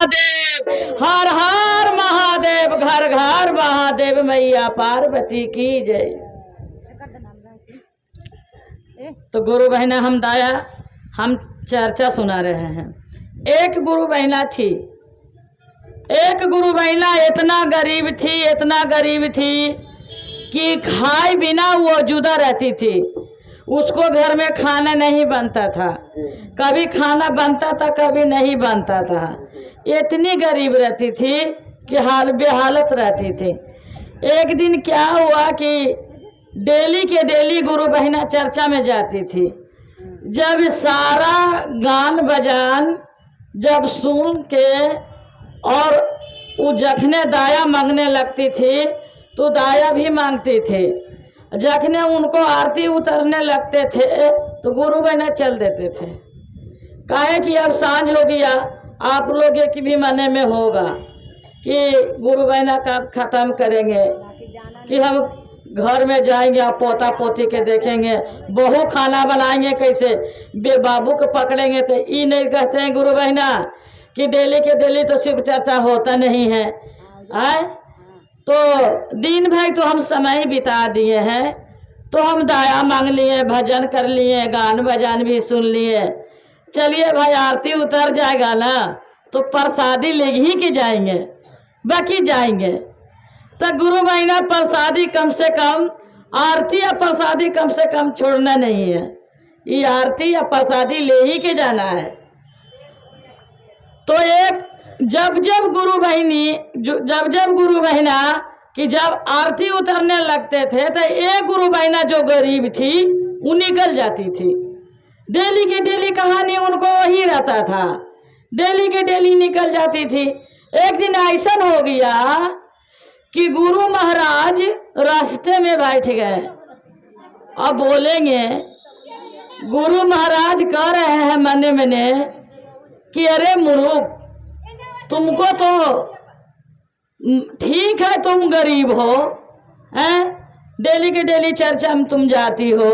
महादेव, हर हर महादेव, घर घर महादेव, मैया पार्वती की जय। तो गुरु बहना हम दाया हम चर्चा सुना रहे हैं। एक गुरु बहना थी, एक गुरु बहना इतना गरीब थी, इतना गरीब थी कि खाए बिना वो जुदा रहती थी। उसको घर में खाना नहीं बनता था, कभी खाना बनता था कभी नहीं बनता था। इतनी गरीब रहती थी कि हाल बेहालत रहती थी। एक दिन क्या हुआ कि डेली के डेली गुरु बहिना चर्चा में जाती थी। जब सारा गान बजान जब सुन के और वो जखने दाया मांगने लगती थी तो दाया भी मांगती थी। जखने उनको आरती उतरने लगते थे तो गुरु बहना चल देते थे। काहे कि अब सांझ हो गया, आप लोग की भी मने में होगा कि गुरु बहना कब खत्म करेंगे, कि हम घर में जाएंगे और पोता पोती के देखेंगे, बहू खाना बनाएंगे कैसे, बे बाबू को पकड़ेंगे। तो ये नहीं कहते हैं गुरु बहना कि डेली के डेली तो शिव चर्चा होता नहीं है। आए तो दिन भर तो हम समय बिता दिए हैं, तो हम दाया मांग लिए, भजन कर लिए, गान बजान भी सुन लिए। चलिए भाई आरती उतर जाएगा ना तो प्रसादी ले ही के जाएंगे, बाकी जाएंगे। तो गुरु बहना प्रसादी कम से कम, आरती या प्रसादी कम से कम छोड़ना नहीं है। ये आरती या प्रसादी ले ही के जाना है। तो एक जब जब गुरु बहना कि जब आरती उतरने लगते थे तो एक गुरु बहना जो गरीब थी वो निकल जाती थी। डेली की डेली कहानी उनको वही रहता था, डेली के डेली निकल जाती थी। एक दिन ऐसा हो गया कि गुरु महाराज रास्ते में बैठ गए। अब बोलेंगे गुरु महाराज कह रहे हैं मने मने कि अरे मूर्ख, तुमको तो ठीक है तुम गरीब हो, हैं, डेली के डेली चर्चा में तुम जाती हो,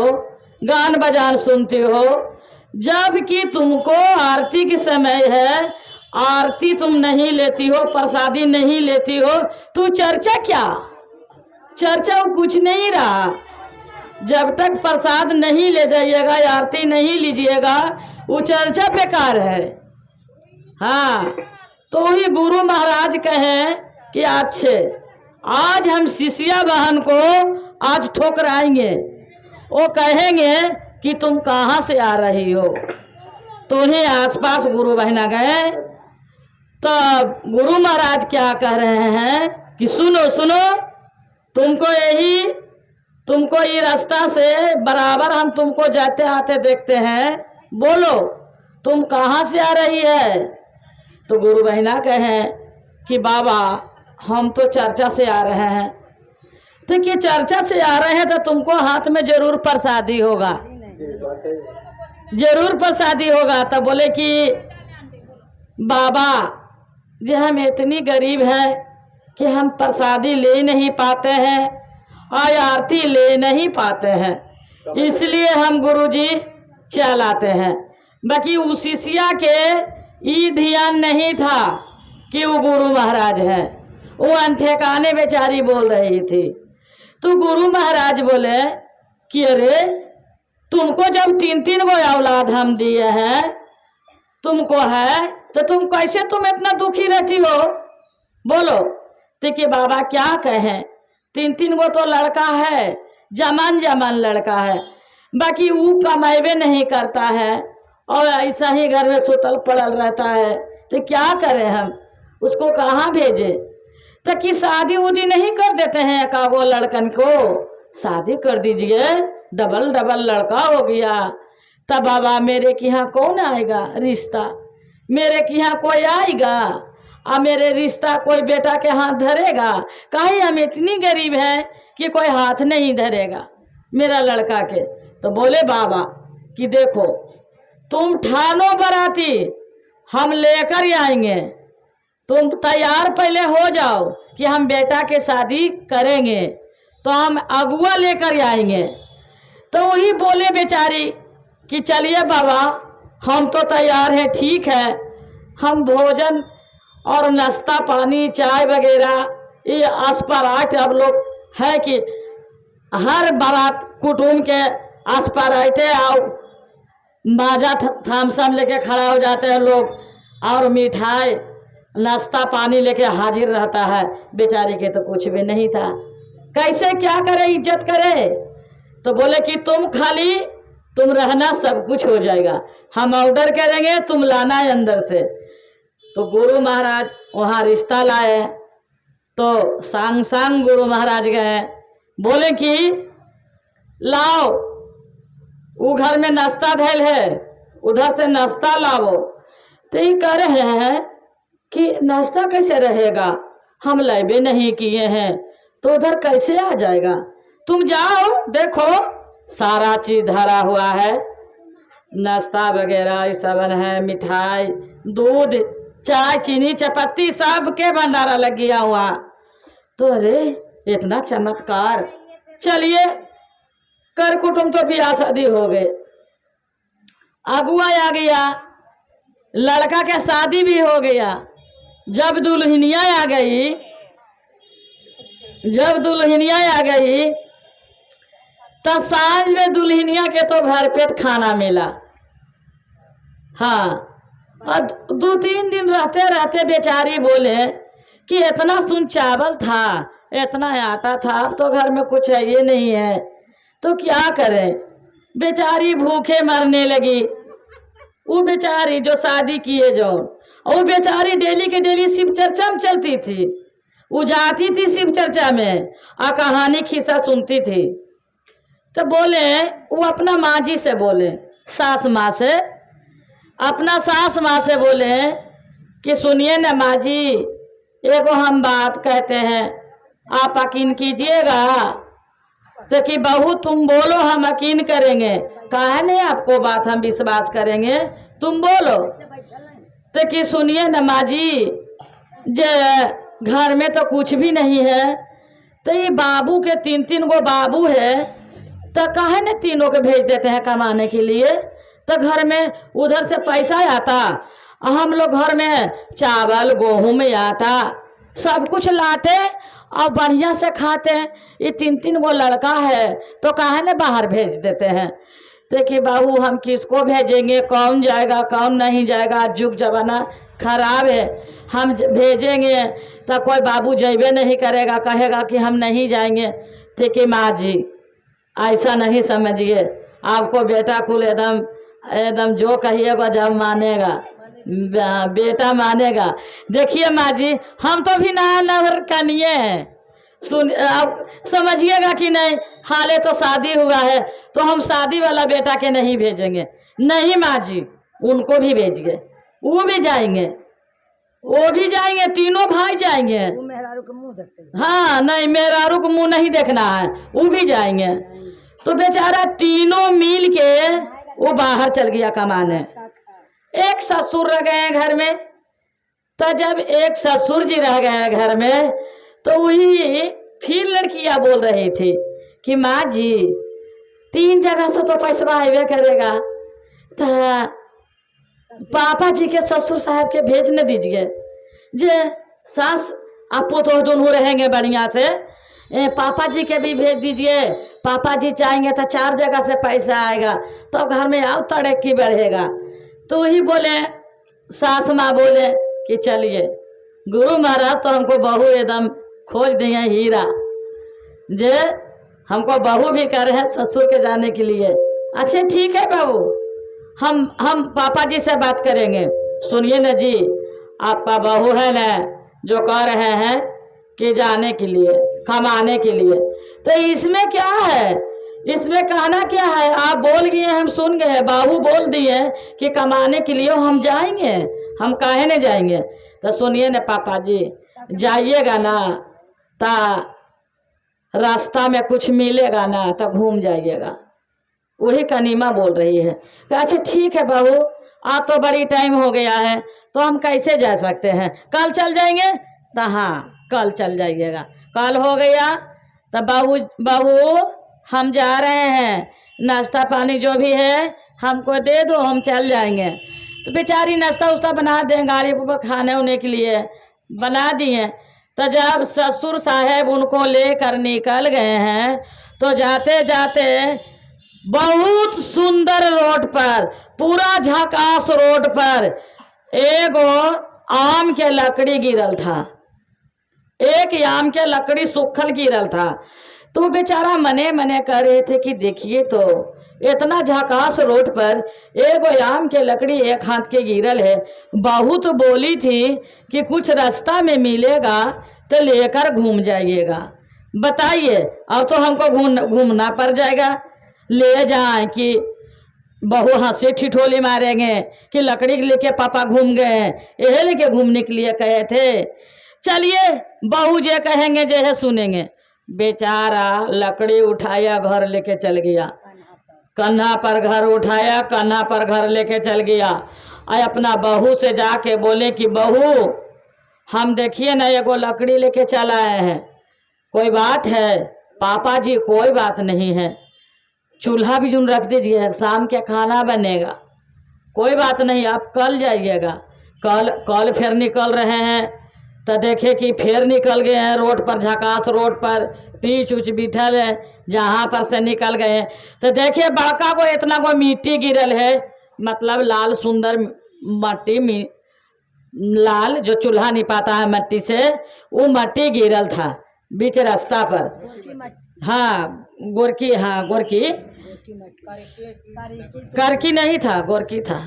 गान बजान सुनती हो, जबकि तुमको आरती के समय है, आरती तुम नहीं लेती हो, प्रसादी नहीं लेती हो, तो चर्चा क्या, चर्चा वो कुछ नहीं रहा। जब तक प्रसाद नहीं ले जाइएगा, आरती नहीं लीजिएगा, वो चर्चा बेकार है। हाँ, तो ही गुरु महाराज कहें कि अच्छे आज हम शिष्या बहन को आज ठोकराएंगे। वो कहेंगे कि तुम कहाँ से आ रही हो। तो ही आसपास गुरु बहना गए। तब गुरु महाराज क्या कह रहे हैं कि सुनो सुनो, तुमको ये रास्ता से बराबर हम तुमको जाते आते देखते हैं, बोलो तुम कहाँ से आ रही है। तो गुरु बहना कहें कि बाबा हम तो चर्चा से आ रहे हैं। तो कि चर्चा से आ रहे हैं तो तुमको हाथ में जरूर प्रसादी होगा, जरूर प्रसादी होगा। तो बोले कि बाबा जी हम इतनी गरीब हैं कि हम प्रसादी ले नहीं पाते हैं और आरती ले नहीं पाते हैं, इसलिए हम गुरुजी चल आते हैं। बाकी उस शिष्या के ये ध्यान नहीं था कि वो गुरु महाराज हैं, वो अनठेकाने बेचारी बोल रही थी। तो गुरु महाराज बोले कि अरे तुमको जब 3-3 गो औलाद हम दिए हैं तुमको है, तो तुम कैसे तुम इतना दुखी रहती हो, बोलो। तो कि बाबा क्या कहें, 3-3 गो तो लड़का है, जमान जमान लड़का है, बाकी वो कमाइबे नहीं करता है और ऐसा ही घर में सुतल पड़ल रहता है। तो क्या करें हम, उसको कहाँ भेजे। तो कि शादी उदी नहीं कर देते हैं एकागो लड़कन को, शादी कर दीजिए, डबल डबल लड़का हो गया। तब बाबा मेरे के यहाँ कौन आएगा रिश्ता, मेरे के यहाँ कोई आएगा और मेरे रिश्ता कोई बेटा के हाथ धरेगा। काहे हम इतनी गरीब हैं कि कोई हाथ नहीं धरेगा मेरा लड़का के। तो बोले बाबा कि देखो तुम ठानो बराती हम लेकर आएंगे, तुम तैयार पहले हो जाओ कि हम बेटा के शादी करेंगे, तो हम अगुआ लेकर आएंगे। तो वही बोले बेचारी कि चलिए बाबा हम तो तैयार हैं, ठीक है हम भोजन और नाश्ता पानी चाय वगैरह ये आसपाराट अब लोग है कि हर बारात कुटुंब के आसपाराटे और बाजा थामसम लेके खड़ा हो जाते हैं लोग, और मिठाई नाश्ता पानी लेके हाजिर रहता है। बेचारे के तो कुछ भी नहीं था, कैसे क्या करे, इज्जत करे। तो बोले कि तुम खाली तुम रहना, सब कुछ हो जाएगा, हम ऑर्डर करेंगे, तुम लाना है अंदर से। तो गुरु महाराज वहाँ रिश्ता लाए, तो सांग सांग गुरु महाराज गए, बोले कि लाओ वो घर में नाश्ता धैल है, उधर से नाश्ता लाओ। तो ये कह रहे हैं कि नाश्ता कैसे रहेगा, हम लाइबे नहीं किए हैं, तो उधर कैसे आ जाएगा। तुम जाओ देखो सारा चीज धरा हुआ है, नाश्ता वगैरह ये सब है, मिठाई दूध चाय चीनी चपत्ती सब के भंडारा लग गया हुआ। तो अरे इतना चमत्कार, चलिए कर कुटुंब तो ब्याह शादी हो गए, अगुआ आ गया, लड़का के शादी भी हो गया। जब दुल्हनिया आ गई तो सांझ में दुल्हनिया के तो भरपेट खाना मिला। हाँ, और 2-3 दिन रहते रहते बेचारी बोले कि इतना सुन चावल था, इतना आटा था, अब तो घर में कुछ है ये नहीं है, तो क्या करें। बेचारी भूखे मरने लगी। वो बेचारी जो शादी किए जो, और वो बेचारी डेली के डेली शिव चर्चा में चलती थी, वो जाती थी शिव चर्चा में और कहानी खिस्सा सुनती थी। तो बोले वो अपना माँ जी से बोले, सास माँ से, अपना सास माँ से बोले कि सुनिए ना माँ जी, एगो हम बात कहते हैं, आप यकीन कीजिएगा। तो कि बहू तुम बोलो हम यकीन करेंगे, काहे नहीं आपको बात हम विश्वास करेंगे, तुम बोलो। तो कि सुनिए न माँ जी, जे घर में तो कुछ भी नहीं है, तो ये बाबू के 3-3 गो बाबू है, तो काहे न तीनों के भेज देते हैं कमाने के लिए। तो घर में उधर से पैसा आता, हम लोग घर में चावल गेहूँ आटा सब कुछ लाते और बढ़िया से खाते। ये 3-3 गो लड़का है, तो काहे न बाहर भेज देते हैं। तो कि बाबू हम किसको भेजेंगे, कौन जाएगा कौन नहीं जाएगा, जुग जमाना खराब है, हम भेजेंगे तो कोई बाबू जैबे नहीं करेगा, कहेगा कि हम नहीं जाएंगे। तो कि माँ जी ऐसा नहीं समझिए, आपको बेटा कुल एकदम जो कहिएगा जब मानेगा, बेटा मानेगा। देखिए माँ जी, हम तो भी नया नगर कनिए हैं, सुन आप समझिएगा कि नहीं, हाले तो शादी हुआ है, तो हम शादी वाला बेटा के नहीं भेजेंगे। नहीं माँ जी, उनको भी भेजिए, वो भी जाएंगे, तीनों भाई जाएंगे। वो मेहरारू का मुंह देखते हैं। हाँ नहीं, मेहरारू को मुंह नहीं देखना है, वो भी जाएंगे। तो बेचारा तीनों मिल के वो बाहर चल गया कमाने। एक ससुर रह गए घर में। तो जब एक ससुर जी रह गए घर में, तो वही फिर लड़कियां बोल रही थी कि माँ जी 3 जगह से तो पैसा आवे करेगा, तो पापा जी के ससुर साहब के भेज न दीजिए, जे सास आपो तो दोनों रहेंगे बढ़िया से, पापा जी के भी भेज दीजिए, पापा जी चाहेंगे तो 4 जगह से पैसा आएगा, तो घर में आओ तरक्की बढ़ेगा। तो वही बोले, सास माँ बोले कि चलिए गुरु महाराज तो हमको बहू एकदम खोज दिए हीरा, जे हमको बहू भी कर रहे हैं ससुर के जाने के लिए। अच्छा ठीक है बाबू, हम पापा जी से बात करेंगे। सुनिए न जी, आपका बहू है न जो कह रहे हैं कि जाने के लिए, कमाने के लिए, तो इसमें क्या है, इसमें कहना क्या है। आप बोल गए, हम सुन गए, बाबू बोल दिए कि कमाने के लिए हम जाएंगे, हम काहे नहीं जाएंगे। तो सुनिए न पापा जी, जाइएगा ना तो रास्ता में कुछ मिलेगा ना तो घूम जाइएगा। वही कनीमा बोल रही है कि अच्छा ठीक है बाबू, आज तो बड़ी टाइम हो गया है, तो हम कैसे जा सकते हैं, कल चल जाएंगे। तो हाँ कल चल जाइएगा। कल हो गया तो बाबू हम जा रहे हैं, नाश्ता पानी जो भी है हमको दे दो, हम चल जाएंगे। तो बेचारी नाश्ता उस्ता बना दें, गाड़ी पर खाने उने के लिए बना दिए। तो जब ससुर साहब उनको लेकर निकल गए हैं तो जाते जाते बहुत सुंदर रोड पर, पूरा झकास रोड पर एगो आम के लकड़ी गिरल था, एक आम के लकड़ी सूखल गिरल था। तो वो बेचारा मने मने कर रहे थे कि देखिए तो इतना झकास रोड पर एगो आम के लकड़ी एक हाथ के गिरल है। बहू तो बोली थी कि कुछ रास्ता में मिलेगा तो लेकर घूम जाइएगा। बताइए, अब तो हमको घूमना पड़ जाएगा। ले जाए कि बहू हंसी ठिठोली मारेंगे कि लकड़ी लेके पापा घूम गए, यह लेके घूमने के लिए कहे थे। चलिए, बहू जे कहेंगे जे है सुनेंगे। बेचारा लकड़ी उठाया, घर लेके चल गया, कन्हा पर घर उठाया, कन्हा पर घर लेके चल गया। और अपना बहू से जाके बोले कि बहू हम देखिए ना एगो लकड़ी लेके चल आए हैं, कोई बात है? पापा जी कोई बात नहीं है, चूल्हा भी जून रख दीजिए, शाम के खाना बनेगा, कोई बात नहीं, आप कल जाइएगा। कल फिर निकल रहे हैं तो देखे कि फिर निकल गए हैं रोड पर, झकास रोड पर पीछ उछ बिठल है, जहाँ पर से निकल गए हैं तो देखिए बड़का को इतना को मिट्टी गिरल है, मतलब लाल सुंदर मट्टी, लाल जो चूल्हा निपाता है मट्टी से, वो मट्टी गिरल था बीच रास्ता पर। हाँ गोरकी, हाँ गोरकी, करकी नहीं था, गोरकी था।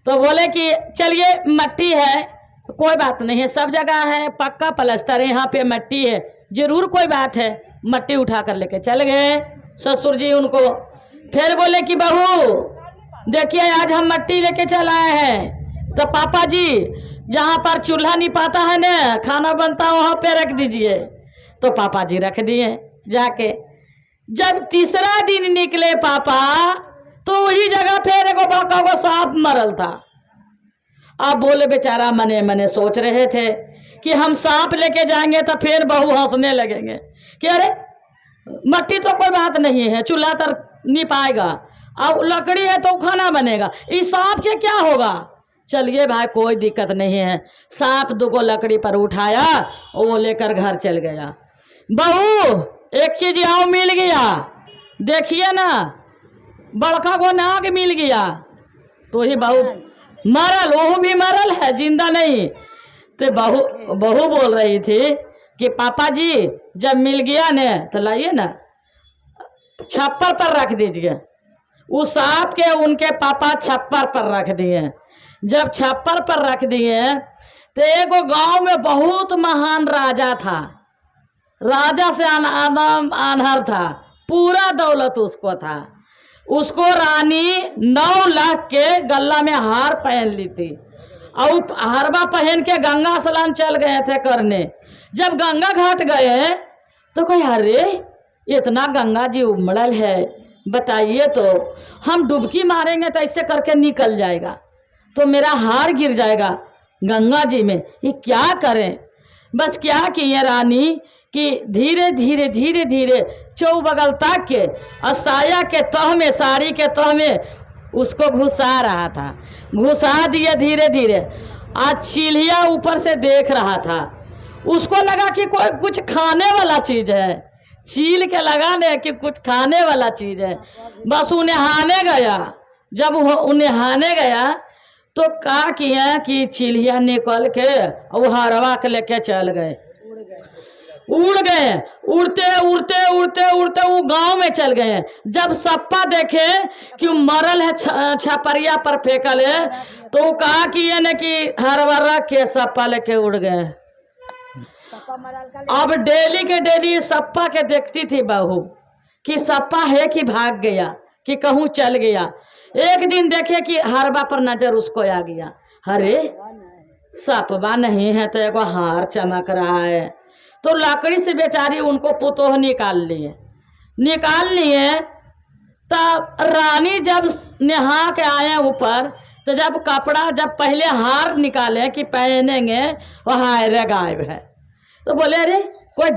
तो बोले कि चलिए मट्टी है, कोई बात नहीं है, सब जगह है पक्का प्लास्टर है, यहाँ पे मट्टी है, जरूर कोई बात है। मट्टी उठा कर लेके चल गए ससुर जी उनको। फिर बोले कि बहू देखिए आज हम मट्टी लेके चल आए हैं, तो पापा जी जहाँ पर चूल्हा निपाता है ना, खाना बनता है, वहाँ पे रख दीजिए। तो पापा जी रख दिए जाके। जब तीसरा दिन निकले पापा तो वही जगह फिर एगो बड़का को सांप मरल था। अब बोले बेचारा मने मने सोच रहे थे कि हम सांप लेके जाएंगे तो फिर बहू हंसने लगेंगे कि अरे मट्टी तो कोई बात नहीं है, चूल्हा तर नहीं पाएगा, अब लकड़ी है तो खाना बनेगा, इस सांप के क्या होगा। चलिए भाई कोई दिक्कत नहीं है। सांप दुगो लकड़ी पर उठाया, वो लेकर घर चल गया। बहू एक चीज आओ मिल गया, देखिए ना बड़का को नाग मिल गया। तो ही बहू मरल, वो भी मरल है, जिंदा नहीं। तो बहू बोल रही थी कि पापा जी जब मिल गया ने तो लाइए ना छप्पर पर रख दीजिए। उस सांप के उनके पापा छप्पर पर रख दिए। जब छप्पर पर रख दिए तो एगो गांव में बहुत महान राजा था, राजा से आदम आनहर था, पूरा दौलत उसको था। उसको रानी 9 लाख के गला में हार पहन ली थी, और हारवा पहन के गंगा स्नान चल गए थे करने। जब गंगा घाट गए तो कोई अरे इतना गंगा जी उमड़ल है, बताइए तो हम डुबकी मारेंगे तो ऐसे करके निकल जाएगा, तो मेरा हार गिर जाएगा गंगा जी में, ये क्या करें। बस क्या किए रानी कि धीरे धीरे धीरे धीरे चौबगल ताक के और साया के तह में, साड़ी के तह में उसको घुसा रहा था, घुसा दिया धीरे धीरे। आज चिल्हिया ऊपर से देख रहा था, उसको लगा कि कोई कुछ खाने वाला चीज है, चील के लगा ने कि कुछ खाने वाला चीज है। बस उन्हें हाने गया। जब उन्हें हाने गया तो क्या किया कि चिल्हिया निकल के वो हरवा के लेके चल गए, उड़ गए, उड़ते उड़ते उड़ते उड़ते वो गांव में चल गए। जब सप्पा देखे कि मरल है, छपरिया पर फेंकल है, तो वो कहा कि ये न कि हरवा रख के सप्पा लेके उड़ गए। अब डेली के डेली सप्पा के देखती थी बहू कि सप्पा है कि भाग गया कि कहूँ चल गया। एक दिन देखे कि हरवा पर नजर उसको आ गया, अरे सपवा नहीं है तो एगो हार चमक रहा है। तो लकड़ी से बेचारी उनको पुतोह निकाल लिए। तब रानी जब नहा के आए ऊपर, तो जब कपड़ा जब पहले हार निकाले कि पहनेंगे, वो हार गायब है। तो बोले अरे कोई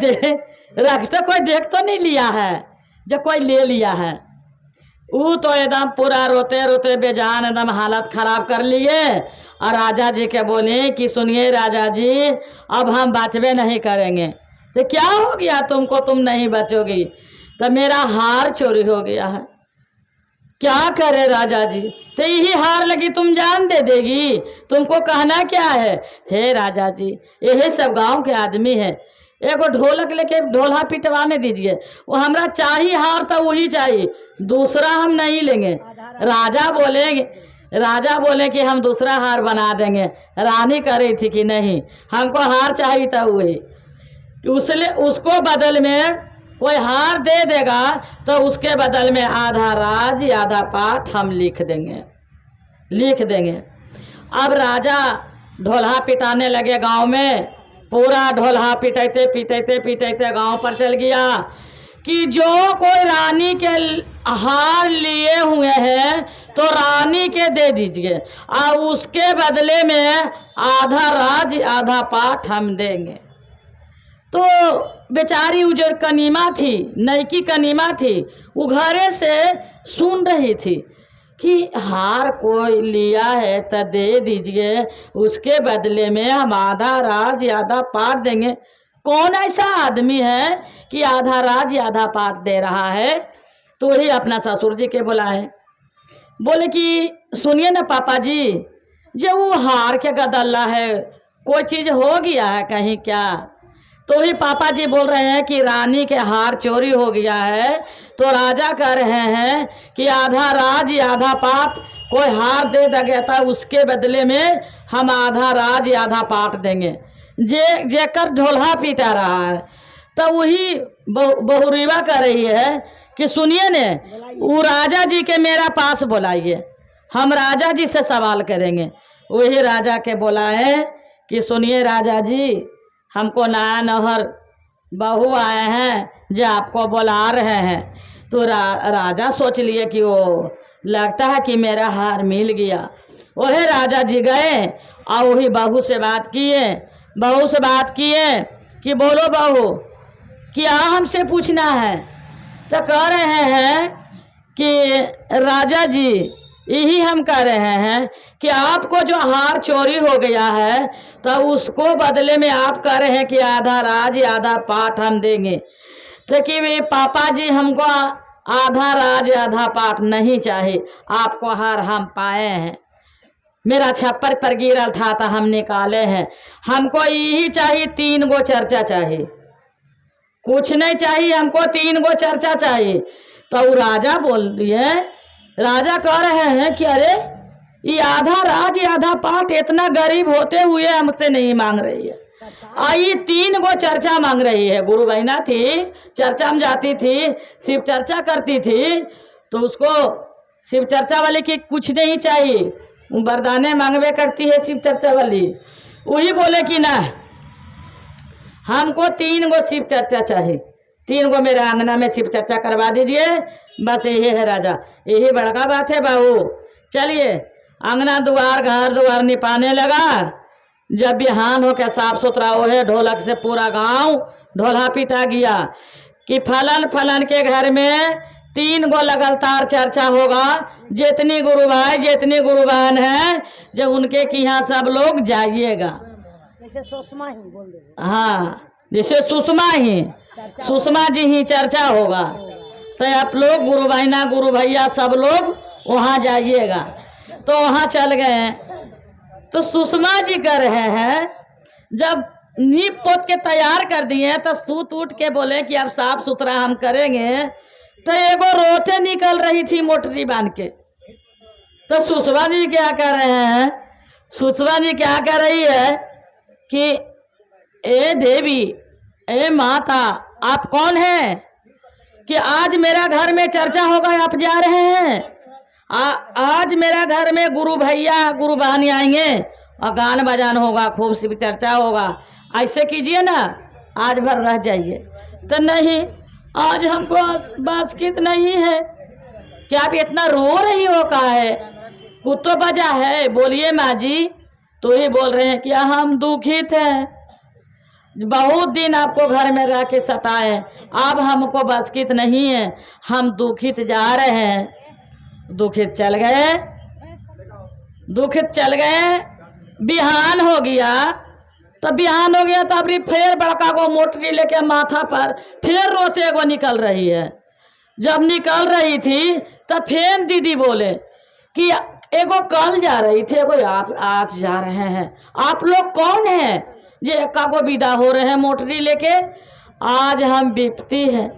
रखते कोई देख तो नहीं लिया है, जब कोई ले लिया है। वो तो एकदम पूरा रोते रोते बेजान एकदम हालत खराब कर लिए और राजा जी के बोले कि सुनिए राजा जी, अब हम बचबे नहीं करेंगे। तो क्या हो गया तुमको, तुम नहीं बचोगी? तो मेरा हार चोरी हो गया है। क्या करे राजा जी? तो यही हार लगी तुम जान दे देगी? तुमको कहना क्या है? हे राजा जी, यही सब गांव के आदमी है, एगो ढोलक लेके ढोला पिटवाने दीजिए। वो हमरा चाहिए हार तो वही चाहिए, दूसरा हम नहीं लेंगे। राजा बोले कि हम दूसरा हार बना देंगे। रानी कह रही थी कि नहीं, हमको हार चाहिए था वही। उसको बदल में कोई हार दे देगा तो उसके बदल में आधा राज आधा पाठ हम लिख देंगे। अब राजा ढोलहा पिटाने लगे गांव में। पूरा ढोलहा पिटाते पिटाते पिटाते गांव पर चल गया कि जो कोई रानी के हार लिए हुए हैं तो रानी के दे दीजिए और उसके बदले में आधा राज आधा पाठ हम देंगे। तो बेचारी वो जो कनीमा थी, नईकी कनीमा थी, वो घरे से सुन रही थी कि हार कोई लिया है तो दे दीजिए, उसके बदले में हम आधा राज आधा पाठ देंगे। कौन ऐसा आदमी है कि आधा राज आधा पाठ दे रहा है? तो वही अपना ससुर जी के बुलाए, बोले कि सुनिए ना पापा जी, जो वो हार के गदल्ला है, कोई चीज़ हो गया है कहीं क्या? तो ही पापा जी बोल रहे हैं कि रानी के हार चोरी हो गया है, तो राजा कह रहे हैं कि आधा राज आधा पाठ कोई हार दे देगा था, उसके बदले में हम आधा राज आधा पाठ देंगे। जेकर ढोलहा पीटा रहा है तो वही बहुरीवा कर रही है कि सुनिए ने, वो राजा जी के मेरा पास बुलाइए, हम राजा जी से सवाल करेंगे। वही राजा के बुलाए कि सुनिए राजा जी, हमको नया नहर बहू आए हैं जो आपको बुला रहे हैं। तो राजा सोच लिए कि वो लगता है कि मेरा हार मिल गया। वही राजा जी गए और वही बहू से बात किए कि बोलो बहू, क्या हमसे पूछना है? तो कह रहे हैं कि राजा जी, यही हम कह रहे हैं कि आपको जो हार चोरी हो गया है तो उसको बदले में आप कह रहे हैं कि आधा राज आधा पाठ हम देंगे। तो कि वे पापा जी, हमको आधा राज आधा पाठ नहीं चाहिए, आपको हार हम पाए हैं, मेरा छप्पर पर गिरल था तो हम निकाले हैं, हमको यही चाहिए, 3 गो चर्चा चाहिए, कुछ नहीं चाहिए, हमको 3 गो चर्चा चाहिए। तो वो राजा बोल दिए, राजा कह रहे हैं कि अरे ये आधा राज आधा पाठ इतना गरीब होते हुए हमसे नहीं मांग रही है, ये 3 गो चर्चा मांग रही है। गुरु बहना थी, चर्चा में जाती थी, शिव चर्चा करती थी, तो उसको शिव चर्चा वाले की कुछ नहीं चाहिए, वरदाने मांगवे करती है शिव चर्चा वाली। वही बोले कि ना, हमको 3 गो शिव चर्चा चाहिए, 3 गो मेरे आंगना में शिव चर्चा करवा दीजिए, बस यही है राजा, यही बड़का बात है बहू। चलिए आंगना दुआर घर दुआर निपाने लगा। जब बिहान हो के साफ सुथरा हो है, ढोलक से पूरा गांव ढोला पिटा गया कि फलन फलन के घर में 3 गो लगातार चर्चा होगा, जितनी गुरु भाई जितनी गुरु बहन है जो उनके कि यहाँ सब लोग जाइएगा। जैसे सुषमा ही बोल दे, हाँ, जैसे सुषमा जी ही चर्चा होगा, तो आप लोग गुरु बहना गुरु भैया सब लोग वहाँ जाइएगा। तो वहाँ चल गए। तो सुषमा जी कर रहे हैं, जब नींव पोत के तैयार कर दिए तो सूत उठ के बोले कि अब साफ सुथरा हम करेंगे। तो एगो रोते निकल रही थी मोटरी बांध के। तो सुषमा जी क्या कर रहे हैं, सुषमा जी क्या कर रही है कि ए देवी, ए माता, आप कौन हैं कि आज मेरा घर में चर्चा होगा, आप जा रहे हैं? आज मेरा घर में गुरु भैया गुरु बहनी आएंगे और गान बजान होगा, खूब शिव चर्चा होगा, ऐसे कीजिए ना, आज भर रह जाइए। तो नहीं, आज हमको बास्कित नहीं है। क्या आप इतना रो रही हो? का है कुत्तो बजा है? बोलिए माँ जी। तो ही बोल रहे हैं कि हम दुखित हैं, बहुत दिन आपको घर में रह के सताए, अब हमको बास्कित नहीं है, हम दुखित जा रहे हैं। दुखित चल गए, दुखित चल गए। बिहान हो गया तो बिहान हो गया तो अभी फिर बड़का को मोटरी लेके माथा पर फिर रोते को निकल रही है। जब निकल रही थी तो फिर दीदी बोले कि एगो कल जा रही थी, एगो आज जा रहे हैं, आप लोग कौन हैं जे एका को विदा हो रहे हैं मोटरी लेके? आज हम विपत्ति हैं,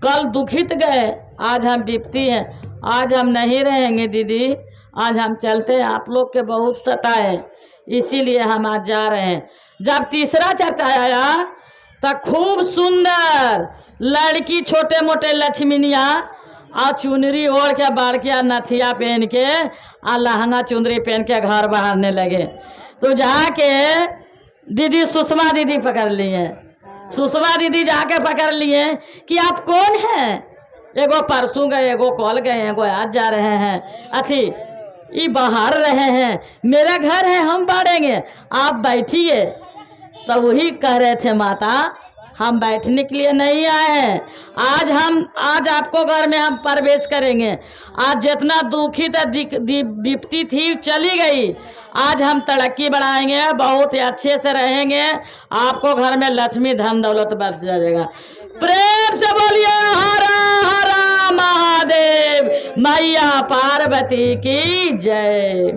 कल दुखित गए, आज हम विपत्ति हैं, आज हम नहीं रहेंगे दीदी, आज हम चलते हैं, आप लोग के बहुत सताए, इसीलिए हम आज जा रहे हैं। जब तीसरा चर्चा आया तो खूब सुंदर लड़की छोटे मोटे लक्ष्मीनिया और चुनरी ओढ़ के बारकिया नथिया पहन के और लहंगा चुनरी पहन के घर बहारने लगे। तो जाके दीदी सुषमा दीदी पकड़ लिए, सुषमा दीदी जाके पकड़ लिए कि आप कौन हैं? एगो परसों गए, एगो कल गए, एगो आज जा रहे हैं, अथी ये बाहर रहे हैं, मेरा घर है, हम बाढ़ेंगे, आप बैठिए। तो वही कह रहे थे माता हम बैठने के लिए नहीं आए हैं, आज आपको घर में हम प्रवेश करेंगे। आज जितना दुखित विपत्ति थी चली गई, आज हम तरक्की बढ़ाएंगे, बहुत ही अच्छे से रहेंगे, आपको घर में लक्ष्मी धन दौलत बरस जाएगा। प्रेम से बोलिए हरा हरा महादेव, मैया पार्वती की जय।